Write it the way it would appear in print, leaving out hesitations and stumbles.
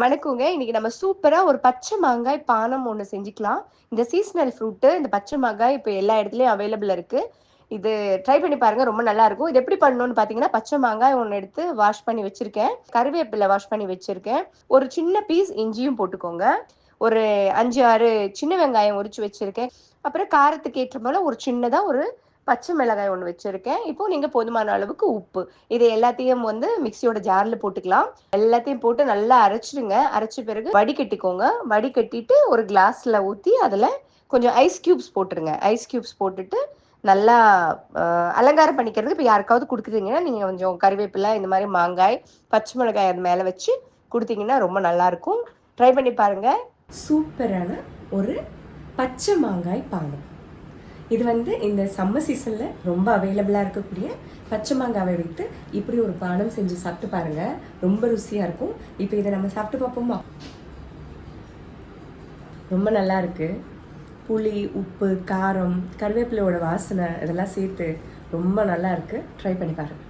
வணக்கங்க. இன்னைக்கு நம்ம சூப்பரா ஒரு பச்சை மாங்காய் பானம் ஒண்ணு செஞ்சுக்கலாம். இந்த சீசனல் ஃப்ரூட் இந்த பச்சை மாங்காய் இப்ப எல்லா இடத்துலயும் அவைலபிள் இருக்கு. இது ட்ரை பண்ணி பாருங்க. ரொம்ப நல்லா இருக்கும். இது எப்படி பண்ணணும்னு பார்த்தீங்கன்னா, பச்சை மாங்காய் ஒண்ணு எடுத்து வாஷ் பண்ணி வச்சிருக்கேன். கறிவேப்பிலை வாஷ் பண்ணி வச்சிருக்கேன். ஒரு சின்ன பீஸ் இஞ்சியும் போட்டுக்கோங்க. ஒரு 5, 6 சின்ன வெங்காயம் உரிச்சு வச்சிருக்கேன். அப்புறம் காரத்துக்கு ஏற்ற போல ஒரு சின்னதா ஒரு பச்சை மிளகாய் ஒண்ணு வச்சிருக்கேன். இப்போ நீங்க போதுமான அளவுக்கு உப்பு. இது எல்லாத்தையும் மிக்ஸியோட ஜார்ல போட்டுக்கலாம். எல்லாத்தையும் போட்டு நல்லா அரைச்சிடுங்க. அரைச்ச பிறகு வடிகட்டிக்கோங்க. வடிகட்டிட்டு ஒரு கிளாஸ்ல ஊத்தி அதுல கொஞ்சம் ஐஸ் கியூப்ஸ் போட்டுருங்க. ஐஸ் கியூப்ஸ் போட்டுட்டு நல்லா அலங்காரம் பண்ணிக்கிறதுக்கு இப்போ யாருக்காவது குடுக்குறீங்கன்னா, நீங்க கொஞ்சம் கறிவேப்பிலை, இந்த மாரி மாங்காய், பச்சை மிளகாய் அது மேல வச்சு குடுத்தீங்கன்னா ரொம்ப நல்லாருக்கும். ட்ரை பண்ணி பாருங்க. சூப்பரான ஒரு பச்சை மாங்காய் பானம். இது இந்த சம்மர் சீசன்ல ரொம்ப அவைலபிளா இருக்கக்கூடிய பச்சை மாங்காவை வைத்து இப்படி ஒரு பானம் செஞ்சு சாப்பிட்டு பாருங்க. ரொம்ப ருசியா இருக்கும். இப்போ இதை நம்ம சாப்பிட்டு பார்ப்போமா? ரொம்ப நல்லா இருக்கு. புளி, உப்பு, காரம், கருவேப்பிலையோட வாசனை இதெல்லாம் சேர்த்து ரொம்ப நல்லா இருக்கு. ட்ரை பண்ணி பாருங்க.